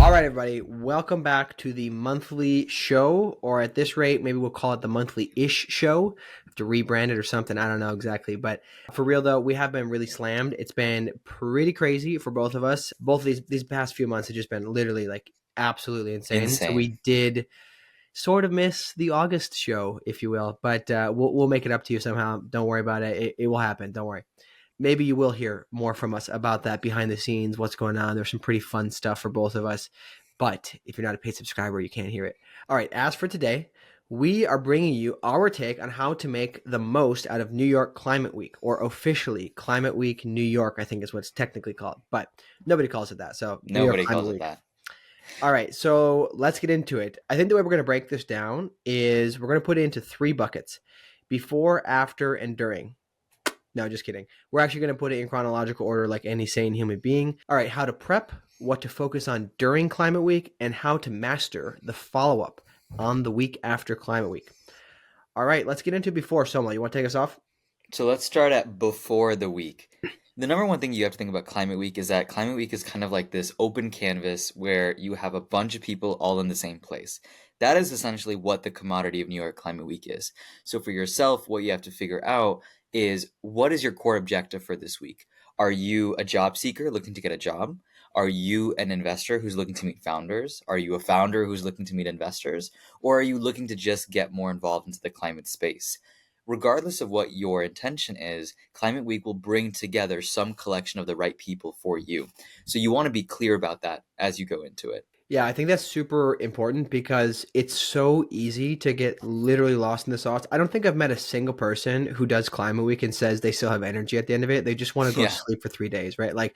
All right, everybody, welcome back to the monthly show, or at this rate, maybe we'll call it the monthly-ish show. Have to rebrand it or something. I don't know exactly. But for real, though, we have been really slammed. It's been pretty crazy for both of us. Both of these past few months have just been literally like absolutely insane. So Insane. we did sort of miss the August show, if you will, but we'll make it up to you somehow. Don't worry about it. It will happen. Don't worry. Maybe you will hear more from us about that behind the scenes, what's going on. There's some pretty fun stuff for both of us. But if you're not a paid subscriber, you can't hear it. All right, as for today, we are bringing you our take on how to make the most out of New York Climate Week, or officially Climate Week New York, I think is what it's technically called. But nobody calls it that. So New York Nobody Climate calls it Week. that. All right, so let's get into it. I think the way we're going to break this down is we're going to put it into three buckets: before, after, and during. No, just kidding. We're actually going to put it in chronological order like any sane human being. All right, how to prep, what to focus on during Climate Week, and how to master the follow-up on the week after Climate Week. All right, let's get into before. Soma, you want to take us off? So let's start at before the week. The number one thing you have to think about Climate Week is that Climate Week is kind of like this open canvas where you have a bunch of people all in the same place. That is essentially what the commodity of New York Climate Week is. So for yourself, what you have to figure out is what is your core objective for this week? Are you a job seeker looking to get a job? Are you an investor who's looking to meet founders? Are you a founder who's looking to meet investors? Or are you looking to just get more involved into the climate space? Regardless of what your intention is, Climate Week will bring together some collection of the right people for you. So you want to be clear about that as you go into it. Yeah, I think that's super important because it's so easy to get literally lost in the sauce. I don't think I've met a single person who does Climate Week and says they still have energy at the end of it. They just want to go to Yeah. sleep for 3 days, right? Like,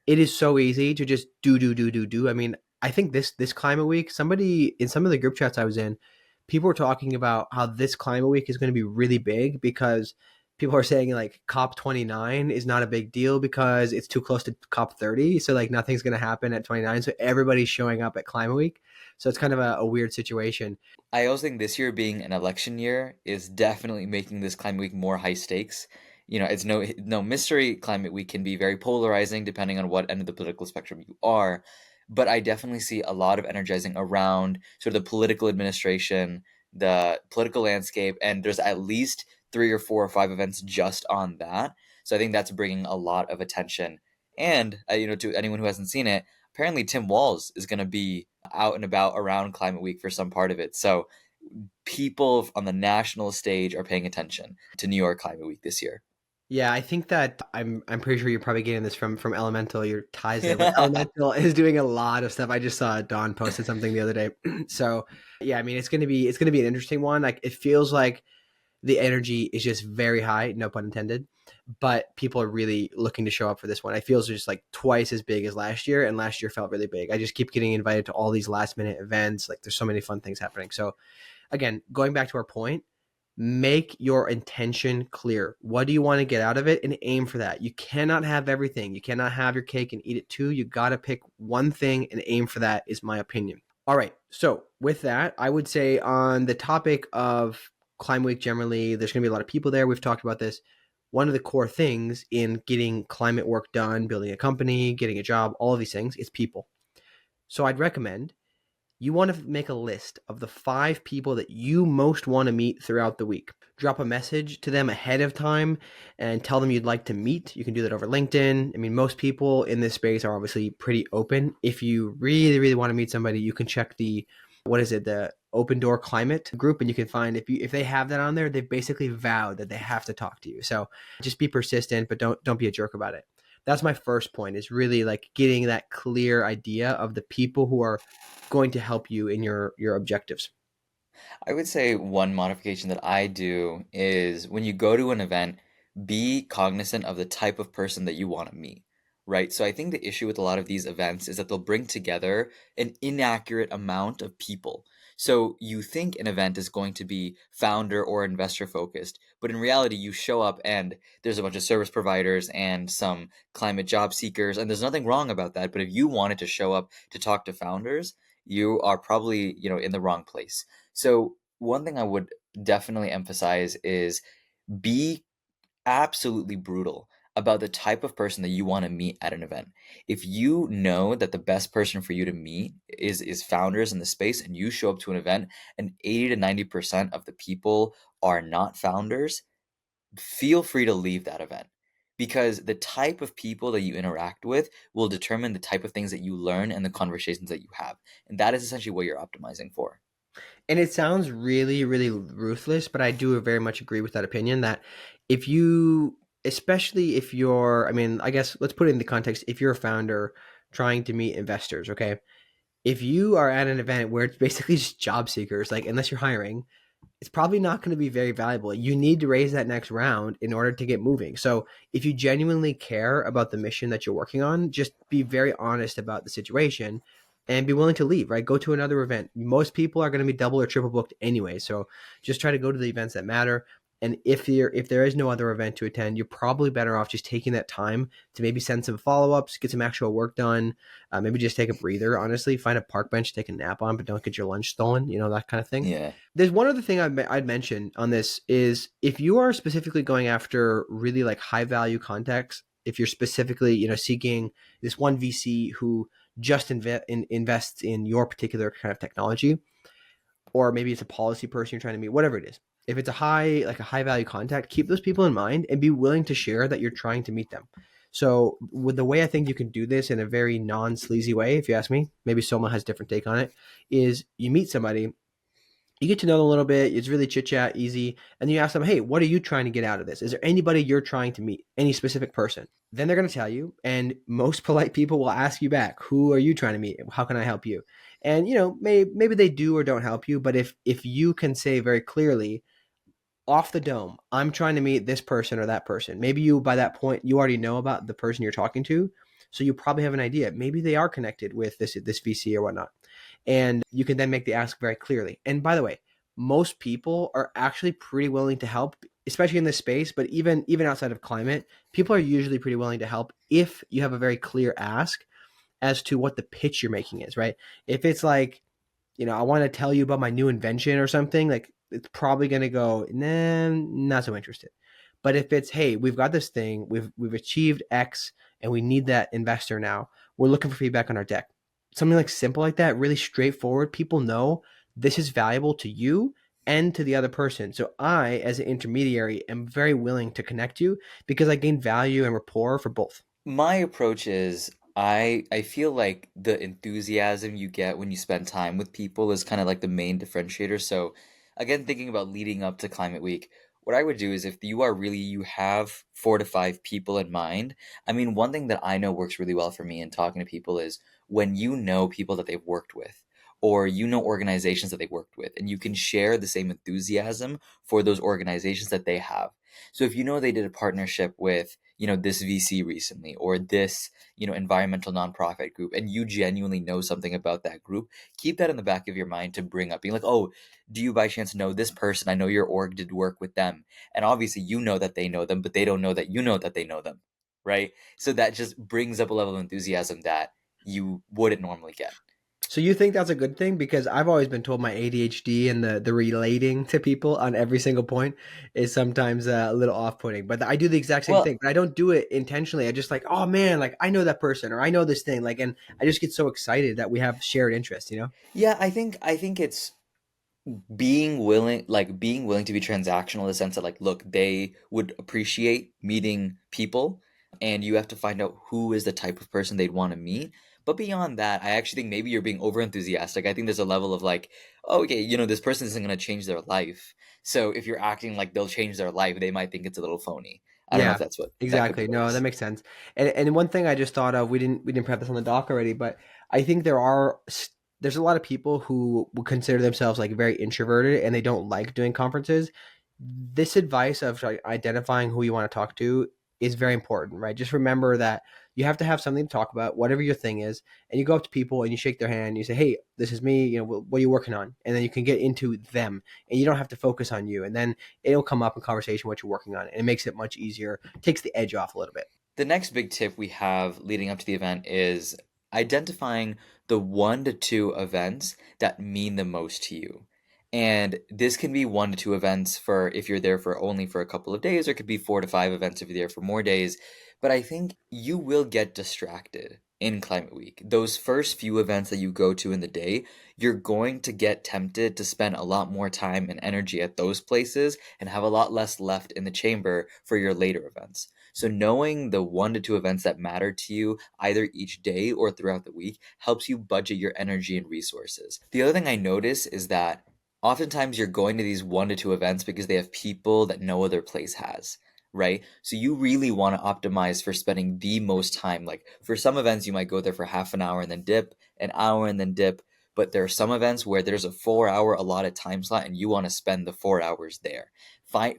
it is so easy to just do. I mean, I think this Climate Week, somebody in some of the group chats I was in, people were talking about how this Climate Week is going to be really big because people are saying like COP29 is not a big deal because it's too close to COP30. So like nothing's going to happen at 29. So everybody's showing up at Climate Week. So it's kind of a weird situation. I also think this year being an election year is definitely making this Climate Week more high stakes. It's no mystery. Climate Week can be very polarizing depending on what end of the political spectrum you are. But I definitely see a lot of energizing around sort of the political administration, the political landscape, and there's at least 3 or 4 or 5 events just on that. So I think that's bringing a lot of attention. And to anyone who hasn't seen it, apparently Tim Walz is going to be out and about around Climate Week for some part of it. So people on the national stage are paying attention to New York Climate Week this year. Yeah, I think that I'm pretty sure you're probably getting this from Elemental, your ties there, but Elemental is doing a lot of stuff. I just saw Don posted something the other day. So yeah, I mean it's gonna be an interesting one. Like it feels like the energy is just very high, no pun intended. But people are really looking to show up for this one. It feels just like twice as big as last year, and last year felt really big. I just keep getting invited to all these last minute events. Like there's so many fun things happening. So again, going back to our point, make your intention clear. What do you want to get out of it and aim for that? You cannot have everything. You cannot have your cake and eat it too. You got to pick one thing and aim for that, is my opinion. All right. So, with that, I would say on the topic of Climate Week generally, there's going to be a lot of people there. We've talked about this. One of the core things in getting climate work done, building a company, getting a job, all of these things is people. So, I'd recommend you want to make a list of the 5 people that you most want to meet throughout the week. Drop a message to them ahead of time and tell them you'd like to meet. You can do that over LinkedIn. I mean, most people in this space are obviously pretty open. If you really, really want to meet somebody, you can check the Open Door Climate group, and you can find if they have that on there, they've basically vowed that they have to talk to you. So just be persistent, but don't be a jerk about it. That's my first point, is really like getting that clear idea of the people who are going to help you in your objectives. I would say one modification that I do is when you go to an event, be cognizant of the type of person that you want to meet, right? So I think the issue with a lot of these events is that they'll bring together an inaccurate amount of people. So you think an event is going to be founder or investor focused, but in reality, you show up and there's a bunch of service providers and some climate job seekers, and there's nothing wrong about that. But if you wanted to show up to talk to founders, you are probably, in the wrong place. So one thing I would definitely emphasize is be absolutely brutal about the type of person that you want to meet at an event. If you know that the best person for you to meet is founders in the space, and you show up to an event and 80 to 90% of the people are not founders, feel free to leave that event, because the type of people that you interact with will determine the type of things that you learn and the conversations that you have. And that is essentially what you're optimizing for. And it sounds really, really ruthless, but I do very much agree with that opinion that if you, especially if you're, I mean, I guess let's put it in the context, if you're a founder trying to meet investors, okay? If you are at an event where it's basically just job seekers, like unless you're hiring, it's probably not going to be very valuable. You need to raise that next round in order to get moving. So if you genuinely care about the mission that you're working on, just be very honest about the situation and be willing to leave, right? Go to another event. Most people are going to be double or triple booked anyway. So just try to go to the events that matter. And if there is no other event to attend, you're probably better off just taking that time to maybe send some follow-ups, get some actual work done, maybe just take a breather, honestly, find a park bench, take a nap on, but don't get your lunch stolen, that kind of thing. Yeah. There's one other thing I'd mention on this is if you are specifically going after really like high value contacts, if you're specifically, seeking this one VC who just invests in your particular kind of technology, or maybe it's a policy person you're trying to meet, whatever it is. If it's a high value contact, keep those people in mind and be willing to share that you're trying to meet them. So with the way I think you can do this in a very non-sleazy way, if you ask me, maybe Soma has a different take on it, is you meet somebody, you get to know them a little bit. It's really chit chat, easy. And you ask them, hey, what are you trying to get out of this? Is there anybody you're trying to meet? Any specific person? Then they're going to tell you. And most polite people will ask you back, who are you trying to meet? How can I help you? And, maybe they do or don't help you. But if you can say very clearly, off the dome, I'm trying to meet this person or that person. Maybe you, by that point, you already know about the person you're talking to. So you probably have an idea. Maybe they are connected with this VC or whatnot. And you can then make the ask very clearly. And by the way, most people are actually pretty willing to help, especially in this space, but even outside of climate, people are usually pretty willing to help if you have a very clear ask as to what the pitch you're making is, right? If it's like, I want to tell you about my new invention or something, like it's probably going to go, nah, not so interested. But if it's, hey, we've got this thing, we've achieved X, and we need that investor now. We're looking for feedback on our deck. Something like simple like that, really straightforward. People know this is valuable to you and to the other person. So I, as an intermediary, am very willing to connect you because I gain value and rapport for both. My approach is I feel like the enthusiasm you get when you spend time with people is kind of like the main differentiator. So again, thinking about leading up to Climate Week, what I would do is if you have 4 to 5 people in mind. I mean, one thing that I know works really well for me in talking to people is when you know people that they've worked with, or you know organizations that they worked with, and you can share the same enthusiasm for those organizations that they have. So if you know they did a partnership with, this VC recently, or this, environmental nonprofit group, and you genuinely know something about that group, keep that in the back of your mind to bring up, being like, oh, do you by chance know this person? I know your org did work with them. And obviously you know that they know them, but they don't know that you know that they know them, right? So that just brings up a level of enthusiasm that you wouldn't normally get. So you think that's a good thing? Because I've always been told my ADHD and the relating to people on every single point is sometimes a little off-putting. But I do the exact same Well, thing, but I don't do it intentionally. I just like, oh man, like I know that person or I know this thing, like, and I just get so excited that we have shared interests. yeah, I think it's being willing to be transactional in the sense that, like, look, they would appreciate meeting people, and you have to find out who is the type of person they'd want to meet. But beyond that, I actually think maybe you're being over enthusiastic. I think there's a level of like, oh, okay, this person isn't going to change their life. So if you're acting like they'll change their life, they might think it's a little phony. I don't know if Yeah, that could be exactly. what it No, that is. makes sense. And one thing I just thought of, we didn't prep this on the doc already, but I think there's a lot of people who would consider themselves like very introverted and they don't like doing conferences. This advice of like, identifying who you want to talk to is very important, right? Just remember that you have to have something to talk about, whatever your thing is, and you go up to people and you shake their hand and you say, "Hey, this is me. What are you working on?" And then you can get into them, and you don't have to focus on you. And then it'll come up in conversation what you're working on, and it makes it much easier. Takes the edge off a little bit. The next big tip we have leading up to the event is identifying the 1 to 2 events that mean the most to you. And this can be 1 to 2 events for if you're there for only for a couple of days, or it could be 4 to 5 events if you're there for more days. But I think you will get distracted in Climate Week. Those first few events that you go to in the day, you're going to get tempted to spend a lot more time and energy at those places and have a lot less left in the chamber for your later events. So, knowing the 1 to 2 events that matter to you either each day or throughout the week helps you budget your energy and resources. The other thing I notice is that oftentimes you're going to these 1 to 2 events because they have people that no other place has, right? So you really want to optimize for spending the most time. Like for some events, you might go there for half an hour and then dip, an hour and then dip. But there are some events where there's a 4 hour allotted time slot and you want to spend the 4 hours there.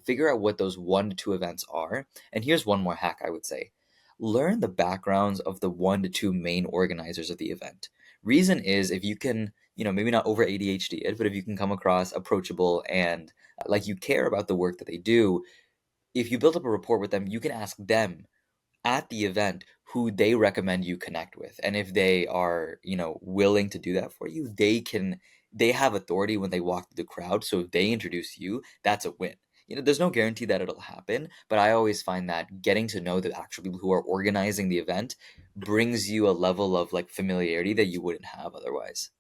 Figure out what those 1 to 2 events are. And here's one more hack I would say. Learn the backgrounds of the 1 to 2 main organizers of the event. Reason is if you can, maybe not over ADHD it, but if you can come across approachable and like you care about the work that they do, if you build up a rapport with them, you can ask them at the event who they recommend you connect with. And if they are, willing to do that for you, they have authority when they walk through the crowd. So if they introduce you, that's a win. There's no guarantee that it'll happen, but I always find that getting to know the actual people who are organizing the event brings you a level of like familiarity that you wouldn't have otherwise.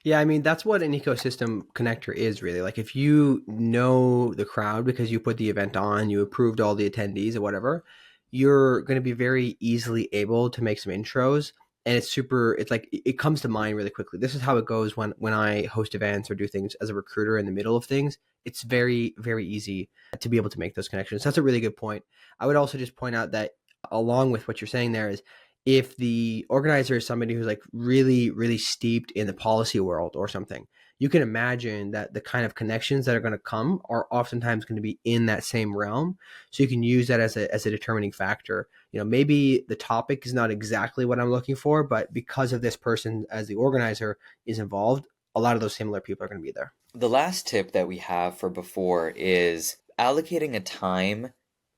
Yeah, I mean, that's what an ecosystem connector is really. Like if you know the crowd because you put the event on, you approved all the attendees or whatever, you're going to be very easily able to make some intros, and it's like it comes to mind really quickly. This is how it goes when I host events or do things as a recruiter in the middle of things. It's very very easy to be able to make those connections. That's a really good point. I would also just point out that along with what you're saying there is if the organizer is somebody who's like really, really steeped in the policy world or something, you can imagine that the kind of connections that are going to come are oftentimes going to be in that same realm. So you can use that as a determining factor. Maybe the topic is not exactly what I'm looking for, but because of this person as the organizer is involved, a lot of those similar people are going to be there. The last tip that we have for before is allocating a time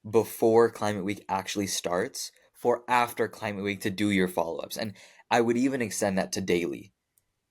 before Climate Week actually starts for after Climate Week to do your follow ups. And I would even extend that to daily.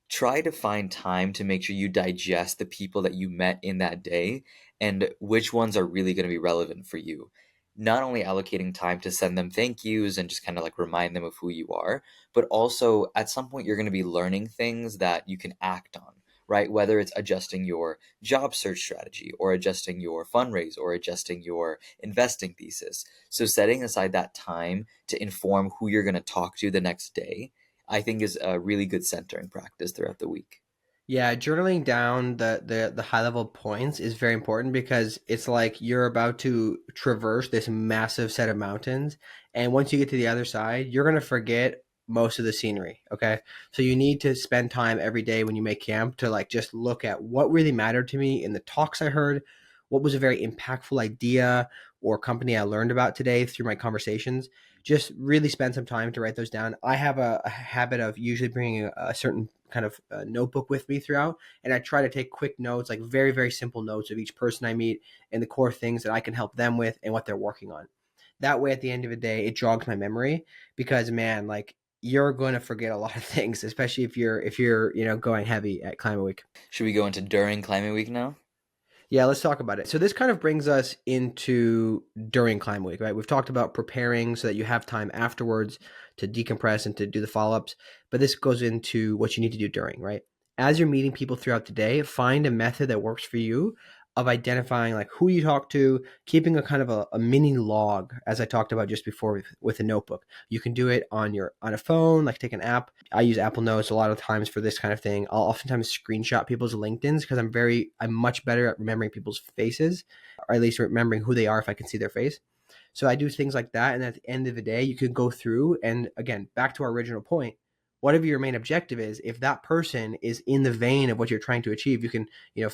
Try to find time to make sure you digest the people that you met in that day and which ones are really going to be relevant for you. Not only allocating time to send them thank yous and just kind of like remind them of who you are, but also at some point you're going to be learning things that you can act on, right? Whether it's adjusting your job search strategy or adjusting your fundraise or adjusting your investing thesis. So setting aside that time to inform who you're going to talk to the next day I think is a really good centering practice throughout the week. Yeah, journaling down the high level points is very important because it's like you're about to traverse this massive set of mountains, and once you get to the other side, you're gonna forget most of the scenery. Okay, so you need to spend time every day when you make camp to like just look at what really mattered to me in the talks I heard, what was a very impactful idea or company I learned about today through my conversations. Just really spend some time to write those down. I have a habit of usually bringing a certain kind of notebook with me throughout, and I try to take quick notes, like very very simple notes of each person I meet and the core things that I can help them with and what they're working on. That way, at the end of the day, it jogs my memory because man, like you're going to forget a lot of things, especially if you're going heavy at Climate Week. Should we go into during Climate Week now? Yeah, let's talk about it. So this kind of brings us into during Climb Week, right? We've talked about preparing so that you have time afterwards to decompress and to do the follow-ups, but this goes into what you need to do during, right? As you're meeting people throughout the day, find a method that works for you of identifying like who you talk to, keeping a kind of a mini log, as I talked about just before with a notebook. You can do it on a phone, like take an app. I use Apple Notes a lot of times for this kind of thing. I'll oftentimes screenshot people's LinkedIn's because I'm much better at remembering people's faces, or at least remembering who they are if I can see their face. So I do things like that, and at the end of the day, you can go through and again back to our original point. Whatever your main objective is, if that person is in the vein of what you're trying to achieve, you can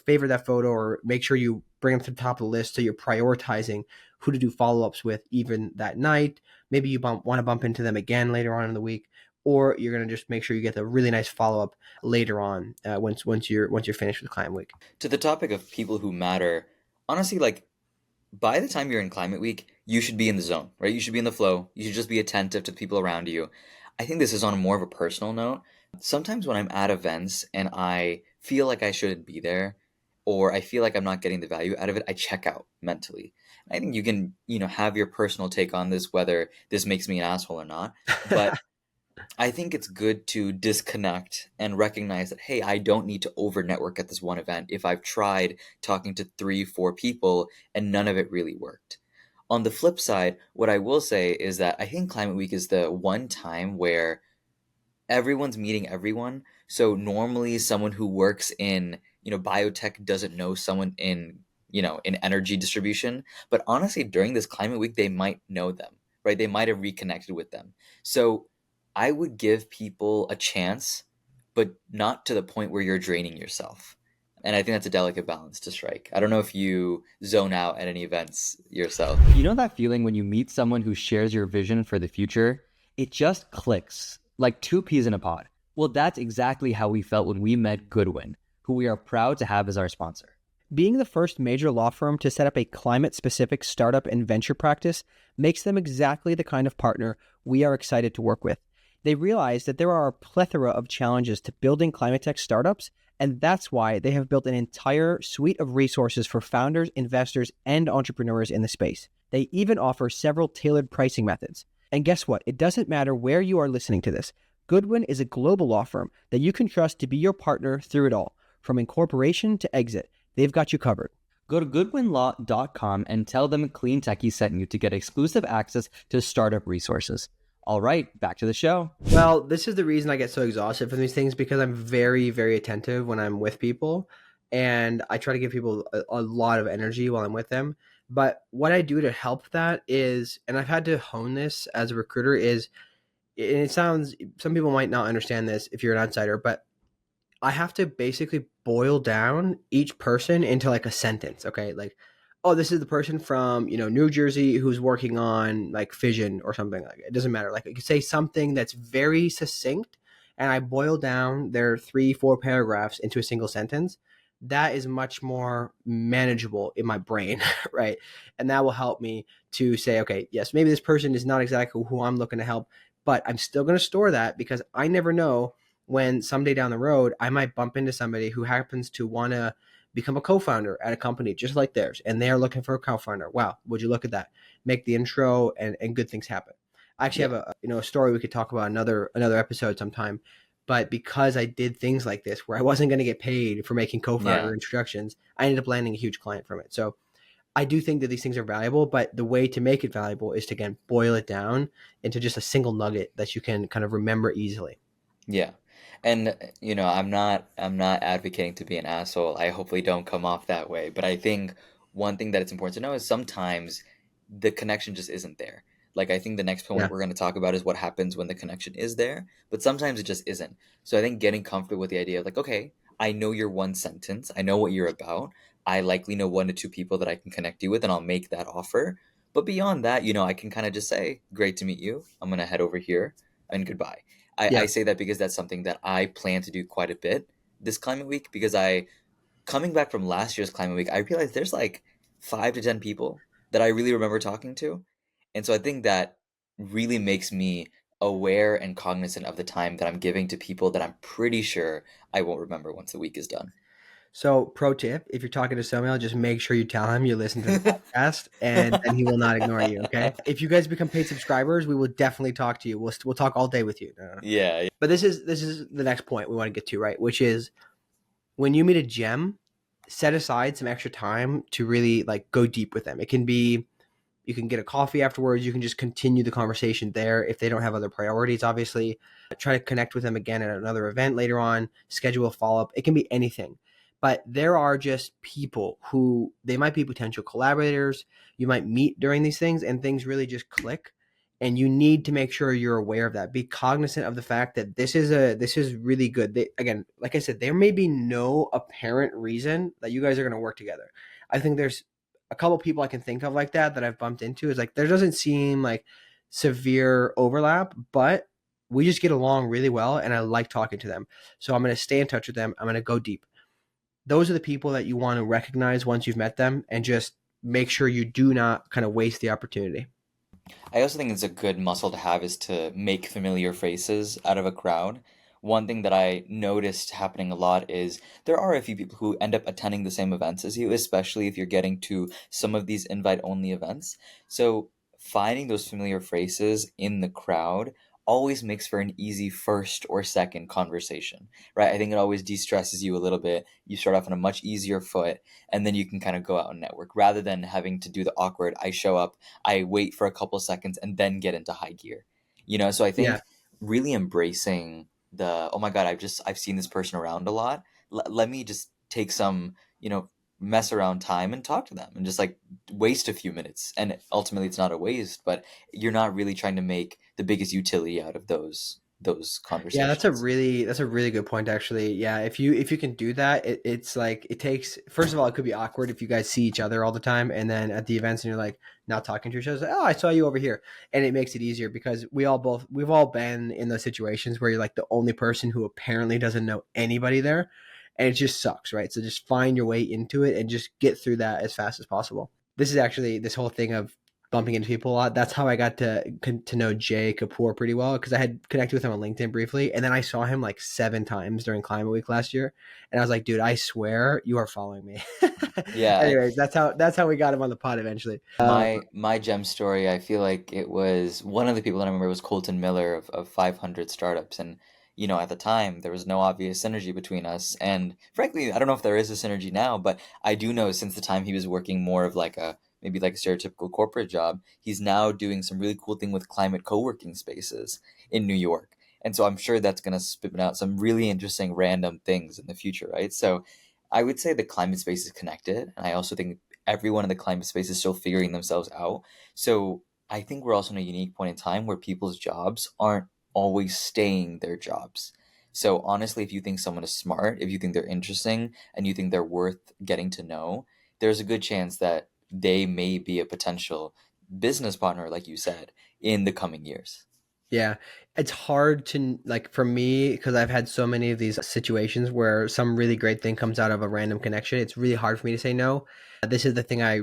favor that photo or make sure you bring them to the top of the list so you're prioritizing who to do follow-ups with even that night. Maybe you want to bump into them again later on in the week, or you're going to just make sure you get the really nice follow-up later on once you're finished with Climb Week. To the topic of people who matter, honestly, like by the time you're in Climate Week, you should be in the zone, right? You should be in the flow. You should just be attentive to the people around you. I think this is on more of a personal note. Sometimes when I'm at events and I feel like I shouldn't be there, or I feel like I'm not getting the value out of it, I check out mentally. I think you can, have your personal take on this, whether this makes me an asshole or not. But I think it's good to disconnect and recognize that, hey, I don't need to over network at this one event if I've tried talking to 3, 4 people and none of it really worked. On the flip side, what I will say is that I think Climate Week is the one time where everyone's meeting everyone. So normally someone who works in, biotech doesn't know someone in, in energy distribution. But honestly, during this Climate Week, they might know them, right? They might have reconnected with them. So I would give people a chance, but not to the point where you're draining yourself. And I think that's a delicate balance to strike. I don't know if you zone out at any events yourself. You know that feeling when you meet someone who shares your vision for the future? It just clicks, like two peas in a pod. Well, that's exactly how we felt when we met Goodwin, who we are proud to have as our sponsor. Being the first major law firm to set up a climate-specific startup and venture practice makes them exactly the kind of partner we are excited to work with. They realize that there are a plethora of challenges to building climate tech startups, and that's why they have built an entire suite of resources for founders, investors, and entrepreneurs in the space. They even offer several tailored pricing methods. And guess what? It doesn't matter where you are listening to this. Goodwin is a global law firm that you can trust to be your partner through it all, from incorporation to exit. They've got you covered. Go to goodwinlaw.com and tell them CleanTechies sent you to get exclusive access to startup resources. All right, back to the show. Well, this is the reason I get so exhausted from these things, because I'm very, very attentive when I'm with people, and I try to give people a lot of energy while I'm with them. But what I do to help that is, and I've had to hone this as a recruiter, is, and it sounds, some people might not understand this if you're an outsider, but I have to basically boil down each person into like a sentence. Okay. Like, oh, this is the person from, New Jersey who's working on like fission or something like it. It doesn't matter. Like I could say something that's very succinct, and I boil down their 3, 4 paragraphs into a single sentence. That is much more manageable in my brain. Right. And that will help me to say, okay, yes, maybe this person is not exactly who I'm looking to help, but I'm still going to store that, because I never know when someday down the road I might bump into somebody who happens to want to become a co-founder at a company just like theirs, and they are looking for a co-founder. Wow, would you look at that? Make the intro, and good things happen. I actually have a story we could talk about another episode sometime. But because I did things like this where I wasn't going to get paid for making co-founder introductions, I ended up landing a huge client from it. So I do think that these things are valuable, but the way to make it valuable is to, again, boil it down into just a single nugget that you can kind of remember easily. Yeah. And I'm not advocating to be an asshole. I hopefully don't come off that way. But I think one thing that it's important to know is sometimes the connection just isn't there. Like I think the next point Yeah. we're going to talk about is what happens when the connection is there, but sometimes it just isn't. So I think getting comfortable with the idea of like, okay, I know your one sentence, I know what you're about. I likely know 1 to 2 people that I can connect you with, and I'll make that offer. But beyond that, I can kind of just say, great to meet you. I'm going to head over here and goodbye. I Yeah. say that because that's something that I plan to do quite a bit this climate week, because coming back from last year's climate week, I realized there's like 5 to 10 people that I really remember talking to. And so I think that really makes me aware and cognizant of the time that I'm giving to people that I'm pretty sure I won't remember once the week is done. So, pro tip: if you're talking to Samuel, just make sure you tell him you listen to the podcast, and then he will not ignore you. Okay. If you guys become paid subscribers, we will definitely talk to you. We'll talk all day with you. No, no, no. Yeah. But this is the next point we want to get to, right? Which is, when you meet a gem, set aside some extra time to really like go deep with them. It can be, you can get a coffee afterwards. You can just continue the conversation there if they don't have other priorities, obviously. Try to connect with them again at another event later on, schedule a follow-up. It can be anything. But there are just people who, they might be potential collaborators. You might meet during these things, and things really just click. And you need to make sure you're aware of that. Be cognizant of the fact that this is really good. Again, like I said, there may be no apparent reason that you guys are going to work together. I think there's a couple people I can think of like that I've bumped into. Is like, there doesn't seem like severe overlap, but we just get along really well, and I like talking to them. So I'm going to stay in touch with them. I'm going to go deep. Those are the people that you want to recognize once you've met them, and just make sure you do not kind of waste the opportunity. I also think it's a good muscle to have is to make familiar faces out of a crowd. one thing that I noticed happening a lot is there are a few people who end up attending the same events as you, especially if you're getting to some of these invite-only events. So finding those familiar faces in the crowd always makes for an easy first or second conversation, right? I think it always de-stresses you a little bit. You start off on a much easier foot, and then you can kind of go out and network rather than having to do the awkward, I show up, I wait for a couple seconds, and then get into high gear. So I Yeah. think really embracing the, oh my God, I've seen this person around a lot. Let me just take some, mess around time and talk to them and just like waste a few minutes. And ultimately it's not a waste, but you're not really trying to make the biggest utility out of those Yeah, conversations. that's a really good point actually. Yeah, if you can do that, it's like it takes first of all, it could be awkward if you guys see each other all the time and then at the events and you're like not talking to each other. It's like, oh, I saw you over here. And it makes it easier because we've all been in those situations where you're like the only person who apparently doesn't know anybody there. And it just sucks, right? So just find your way into it and just get through that as fast as possible. This is actually this whole thing of bumping into people a lot. That's how I got to know Jay Kapoor pretty well because I had connected with him on LinkedIn briefly, and then I saw him like 7 times during Climate Week last year, and I was like, dude, I swear you are following me. Yeah, Anyways, that's how we got him on the pod eventually. my gem story, I feel like it was one of the people that I remember was Colton Miller of 500 Startups. And, at the time, there was no obvious synergy between us. And frankly, I don't know if there is a synergy now, but I do know since the time he was working more of like maybe like a stereotypical corporate job, he's now doing some really cool thing with climate co-working spaces in New York. And so I'm sure that's going to spit out some really interesting random things in the future, right? So I would say the climate space is connected. And I also think everyone in the climate space is still figuring themselves out. So I think we're also in a unique point in time where people's jobs aren't always staying their jobs. So honestly, if you think someone is smart, if you think they're interesting, and you think they're worth getting to know, there's a good chance that they may be a potential business partner, like you said, in the coming years. Yeah, it's hard to like for me because I've had so many of these situations where some really great thing comes out of a random connection. It's really hard for me to say no. This is the thing I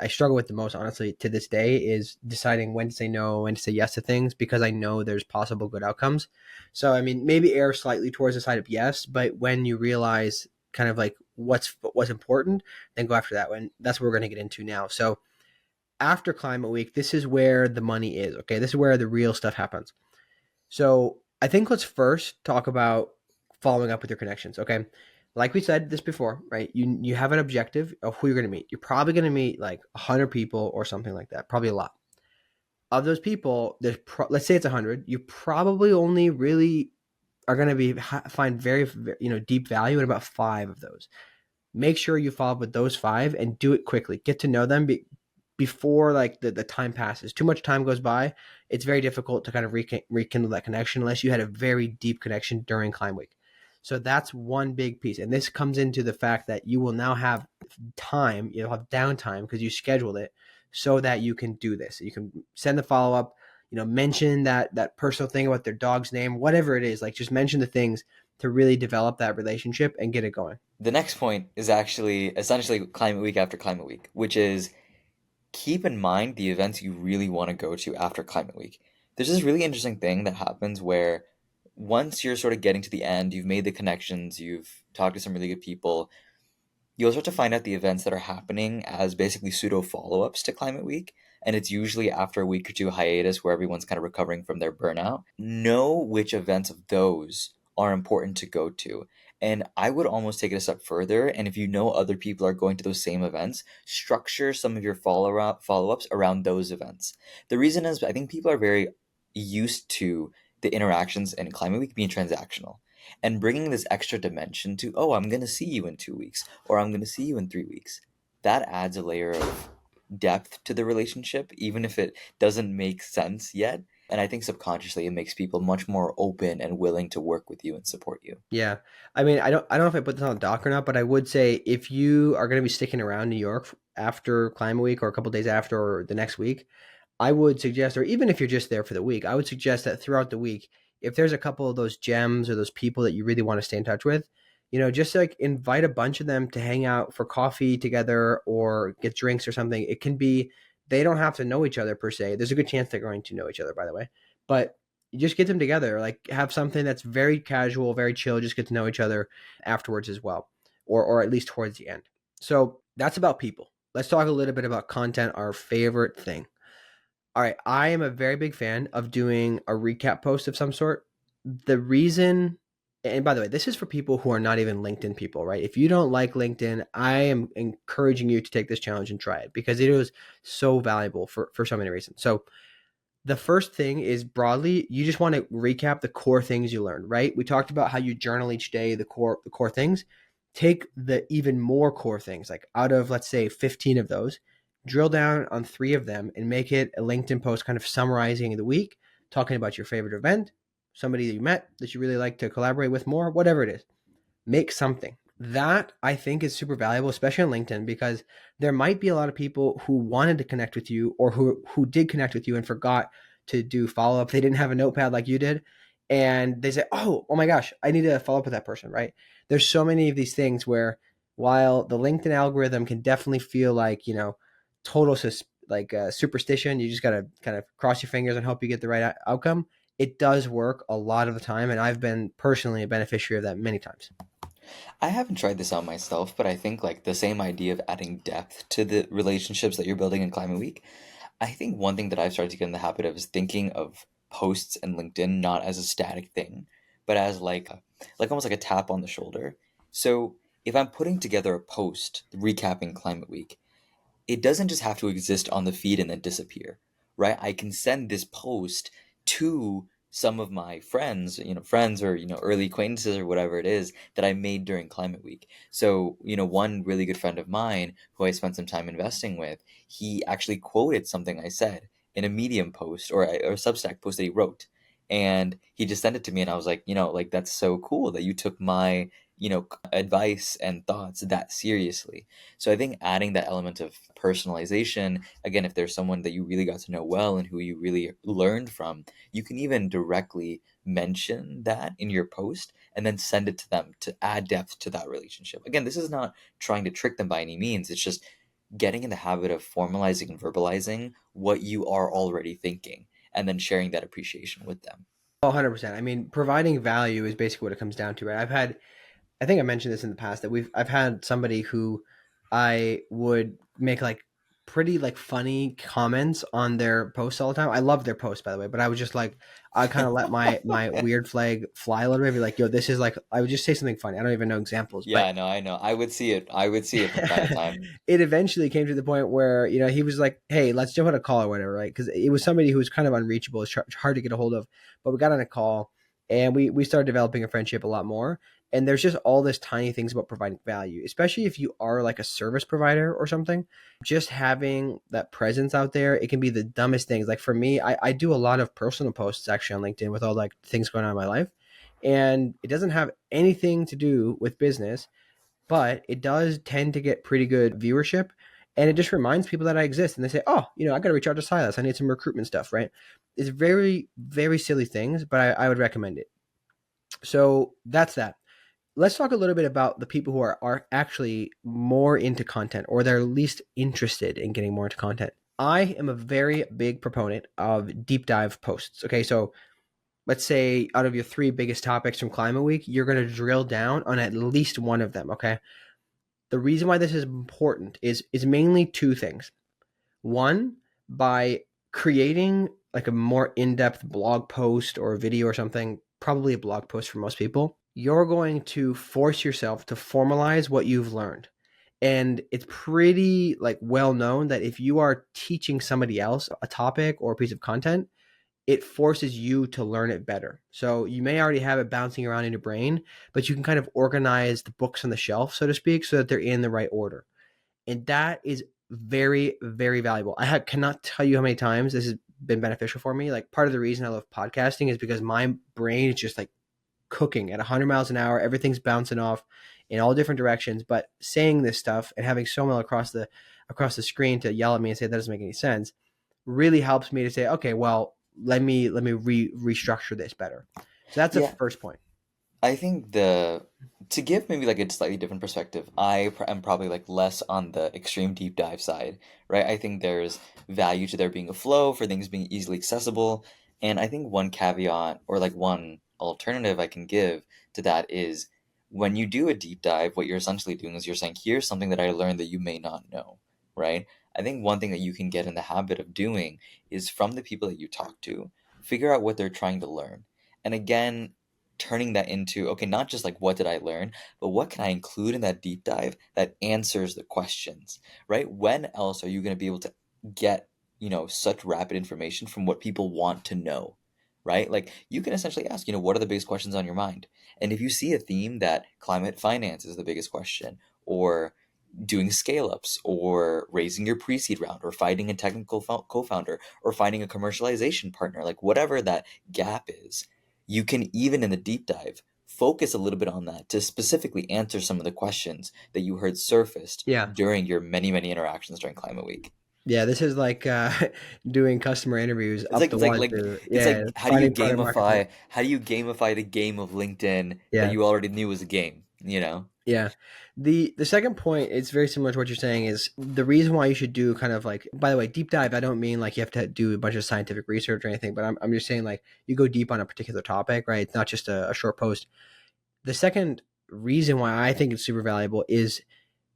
struggle with the most, honestly, to this day is deciding when to say no, when to say yes to things because I know there's possible good outcomes. So I mean, maybe err slightly towards the side of yes, but when you realize kind of like what's important, then go after that one. That's what we're going to get into now. So after Climate Week, this is where the money is. Okay, this is where the real stuff happens. So I think let's first talk about following up with your connections. Okay, like we said this before, right? You have an objective of who you're going to meet. You're probably going to meet like 100 people or something like that. Probably a lot of those people. Let's say it's 100. You probably only really are going to find very deep value in about 5 of those. Make sure you follow up with those 5 and do it quickly. Get to know them before like the time passes. Too much time goes by. It's very difficult to kind of rekindle that connection unless you had a very deep connection during Climb Week. So that's one big piece. And this comes into the fact that you will now have time, you'll have downtime because you scheduled it so that you can do this. You can send the follow up, mention that personal thing about their dog's name, whatever it is, like just mention the things to really develop that relationship and get it going. The next point is actually essentially Climate Week after Climate Week, which is keep in mind the events you really want to go to after Climate Week. There's this really interesting thing that happens where once you're sort of getting to the end, you've made the connections, you've talked to some really good people, you'll start to find out the events that are happening as basically pseudo follow-ups to Climate Week. And it's usually after a week or two hiatus where everyone's kind of recovering from their burnout. Know which events of those are important to go to. And I would almost take it a step further. And if you know other people are going to those same events, structure some of your follow-ups around those events. The reason is I think people are very used to the interactions in Climate Week being transactional and bringing this extra dimension to, oh, I'm going to see you in 2 weeks or I'm going to see you in 3 weeks. That adds a layer of depth to the relationship, even if it doesn't make sense yet. And I think subconsciously it makes people much more open and willing to work with you and support you. Yeah. I mean, I don't know if I put this on the doc or not, but I would say if you are going to be sticking around New York after Climate Week or a couple days after or the next week, I would suggest, or even if you're just there for the week, I would suggest that throughout the week, if there's a couple of those gems or those people that you really want to stay in touch with, just like invite a bunch of them to hang out for coffee together or get drinks or something. It can be, they don't have to know each other per se. There's a good chance they're going to know each other, by the way. But, you just get them together, like have something that's very casual, very chill, just get to know each other afterwards as well, or at least towards the end. So that's about people. Let's talk a little bit about content, our favorite thing. All right, I am a very big fan of doing a recap post of some sort. The reason, and by the way, this is for people who are not even LinkedIn people, right? If you don't like LinkedIn, I am encouraging you to take this challenge and try it because it is so valuable for so many reasons. So the first thing is broadly, you just want to recap the core things you learned, right? We talked about how you journal each day, the core things. Take the even more core things, like out of, let's say, 15 of those, drill down on 3 of them and make it a LinkedIn post kind of summarizing the week, talking about your favorite event, somebody that you met that you really like to collaborate with more, whatever it is. Make something. That I think is super valuable, especially on LinkedIn, because there might be a lot of people who wanted to connect with you or who did connect with you and forgot to do follow up. They didn't have a notepad like you did. And they say, oh my gosh, I need to follow up with that person, right? There's so many of these things where while the LinkedIn algorithm can definitely feel like, total superstition, you just got to kind of cross your fingers and hope you get the right outcome. It does work a lot of the time. And I've been personally a beneficiary of that many times. I haven't tried this out myself, but I think like the same idea of adding depth to the relationships that you're building in Climate Week. I think one thing that I've started to get in the habit of is thinking of posts and LinkedIn not as a static thing, but as like almost like a tap on the shoulder. So if I'm putting together a post recapping Climate Week, it doesn't just have to exist on the feed and then disappear, right? I can send this post to some of my friends, friends or, early acquaintances or whatever it is that I made during Climate Week. So, one really good friend of mine who I spent some time investing with, he actually quoted something I said in a Medium post or a Substack post that he wrote. And he just sent it to me and I was like, like that's so cool that you took my, advice and thoughts that seriously. So I think adding that element of personalization, again, if there's someone that you really got to know well and who you really learned from, you can even directly mention that in your post and then send it to them to add depth to that relationship. Again, this is not trying to trick them by any means. It's just getting in the habit of formalizing and verbalizing what you are already thinking and then sharing that appreciation with them. 100%. I mean, providing value is basically what it comes down to, right? I think I mentioned this in the past that I've had somebody who I would make like pretty like funny comments on their posts all the time. I love their posts, by the way, but I would just like I kind of let my weird flag fly a little bit. Be like, yo, this is like I would just say something funny. I don't even know examples, Yeah, but I know. I would see it. I would see it from time to time. it eventually came to the point where he was like, "Hey, let's jump on a call or whatever," right? Because it was somebody who was kind of unreachable, it's hard to get a hold of. But we got on a call, and we started developing a friendship a lot more. And there's just all this tiny things about providing value, especially if you are like a service provider or something. Just having that presence out there, it can be the dumbest things. Like for me, I do a lot of personal posts actually on LinkedIn with all like things going on in my life, and it doesn't have anything to do with business, but it does tend to get pretty good viewership. And it just reminds people that I exist. And they say, oh, I got to reach out to Silas. I need some recruitment stuff, right? It's very, very silly things, but I would recommend it. So that's that. Let's talk a little bit about the people who are actually more into content or they're least interested in getting more into content. I am a very big proponent of deep dive posts. Okay, so let's say out of your 3 biggest topics from Climate Week, you're going to drill down on at least one of them. Okay. The reason why this is important is mainly 2 things. One, by creating like a more in-depth blog post or a video or something, probably a blog post for most people, you're going to force yourself to formalize what you've learned. And it's pretty like well known that if you are teaching somebody else a topic or a piece of content, it forces you to learn it better. So you may already have it bouncing around in your brain, but you can kind of organize the books on the shelf, so to speak, so that they're in the right order. And that is very, very valuable. Cannot tell you how many times this has been beneficial for me. Like part of the reason I love podcasting is because my brain is just like cooking at 100 miles an hour. Everything's bouncing off in all different directions. But saying this stuff and having someone across the screen to yell at me and say that doesn't make any sense really helps me to say, okay, well, let me restructure this better. So that's the Yeah, first point. I think to give maybe like a slightly different perspective, am probably like less on the extreme deep dive side, right? I think there's value to there being a flow for things being easily accessible. And I think one caveat or like one alternative I can give to that is when you do a deep dive, what you're essentially doing is you're saying, here's something that I learned that you may not know, right? I think one thing that you can get in the habit of doing is from the people that you talk to, figure out what they're trying to learn. And again, turning that into, okay, not just like what did I learn, but what can I include in that deep dive that answers the questions, right? When else are you going to be able to get, such rapid information from what people want to know, right? Like you can essentially ask, what are the biggest questions on your mind? And if you see a theme that climate finance is the biggest question, or doing scale ups, or raising your pre seed round, or finding a technical co founder, or finding a commercialization partner, like whatever that gap is, you can even in the deep dive focus a little bit on that to specifically answer some of the questions that you heard surfaced Yeah. during your many, many interactions during Climate Week. Yeah, this is like doing customer interviews It's up like to it's like one like to it's yeah, like finding product market fit. how do you gamify the game of LinkedIn that Yeah. you already knew was a game, Yeah. The second point, it's very similar to what you're saying, is the reason why you should do kind of like, by the way, deep dive, I don't mean like you have to do a bunch of scientific research or anything, but I'm just saying like you go deep on a particular topic, right? It's not just a short post. The second reason why I think it's super valuable is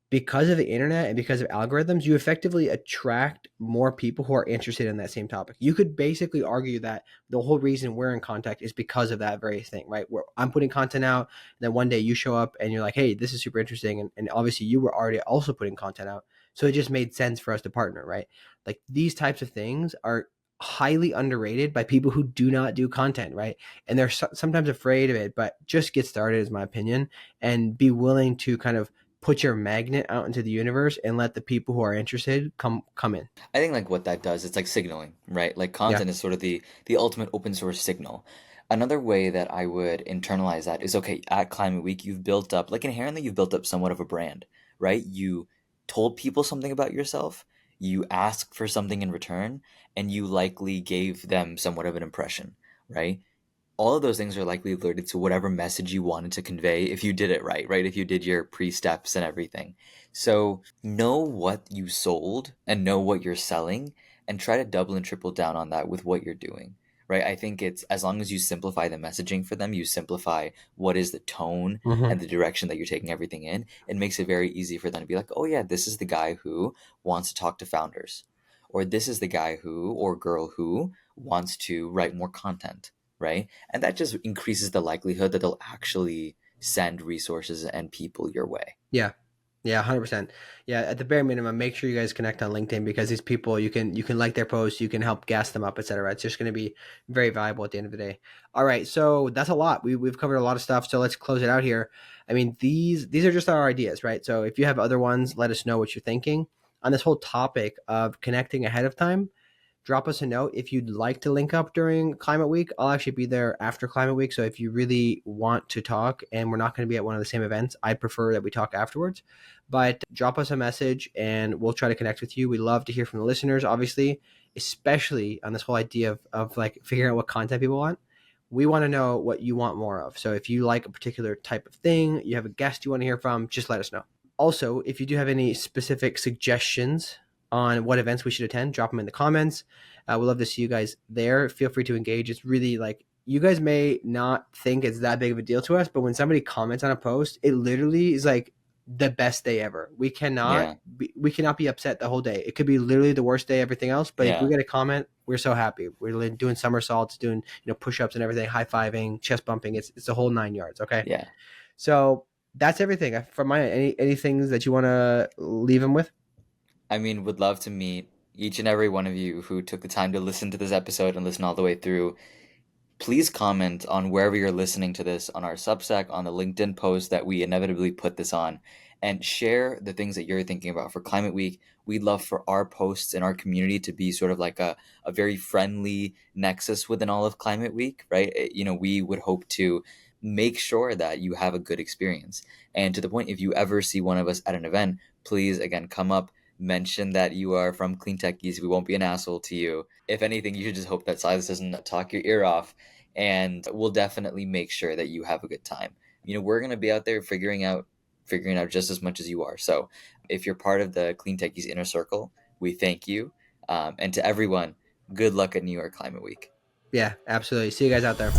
because of the internet and because of algorithms, you effectively attract more people who are interested in that same topic. You could basically argue that the whole reason we're in contact is because of that very thing, right? Where I'm putting content out, and then one day you show up and you're like, hey, this is super interesting. And obviously you were already also putting content out. So it just made sense for us to partner, right? Like these types of things are highly underrated by people who do not do content, right? And they're sometimes afraid of it, but just get started, is my opinion, and be willing to kind of put your magnet out into the universe and let the people who are interested come in. I think like what that does, it's like signaling, right? Like Yeah. content is sort of the ultimate open source signal. Another way that I would internalize that is, okay, at Climate Week you've built up, like inherently you've built up somewhat of a brand, right? You told people something about yourself, you asked for something in return, and you likely gave them somewhat of an impression, right? All of those things are likely related to whatever message you wanted to convey if you did it right, right? If you did your pre-steps and everything. So know what you sold and know what you're selling and try to double and triple down on that with what you're doing. Right? I think it's as long as you simplify the messaging for them, you simplify what is the tone Mm-hmm. and the direction that you're taking everything in, it makes it very easy for them to be like, oh yeah, this is the guy who wants to talk to founders. Or this is the guy who or girl who wants to write more content, right? And that just increases the likelihood that they'll actually send resources and people your way. Yeah. Yeah, 100%. Yeah, at the bare minimum, make sure you guys connect on LinkedIn, because these people, you can like their posts, you can help gas them up, etc. It's just going to be very valuable at the end of the day. All right, so that's a lot. We've covered a lot of stuff, so let's close it out here. I mean, these are just our ideas, right? So if you have other ones, let us know what you're thinking on this whole topic of connecting ahead of time. Drop us a note if you'd like to link up during Climate Week. I'll actually be there after Climate Week. So if you really want to talk and we're not going to be at one of the same events, I prefer that we talk afterwards. But drop us a message and we'll try to connect with you. We love to hear from the listeners, obviously, especially on this whole idea of like figuring out what content people want. We want to know what you want more of. So if you like a particular type of thing, you have a guest you want to hear from, just let us know. Also, if you do have any specific suggestions on what events we should attend, drop them in the comments. We'd love to see you guys there. Feel free to engage. It's really like, you guys may not think it's that big of a deal to us, but when somebody comments on a post, it literally is like the best day ever. Yeah. We cannot be upset the whole day. It could be literally the worst day, everything else. But if we Yeah. get a comment, we're so happy. We're doing somersaults, doing push-ups and everything, high fiving, chest bumping. It's the whole 9 yards. Okay, Yeah. so that's everything from my end. Any things that you want to leave them with? I mean, would love to meet each and every one of you who took the time to listen to this episode and listen all the way through. Please comment on wherever you're listening to this, on our Substack, on the LinkedIn post that we inevitably put this on, and share the things that you're thinking about for Climate Week. We'd love for our posts in our community to be sort of like a very friendly nexus within all of Climate Week, right? We would hope to make sure that you have a good experience. And to the point, if you ever see one of us at an event, please, again, come up, mention that you are from CleanTechies. We won't be an asshole to you. If anything, you should just hope that Silas doesn't talk your ear off, and we'll definitely make sure that you have a good time. We're going to be out there figuring out just as much as you are. So if you're part of the CleanTechies inner circle, we thank you. And to everyone, good luck at New York Climate Week. Yeah, absolutely. See you guys out there.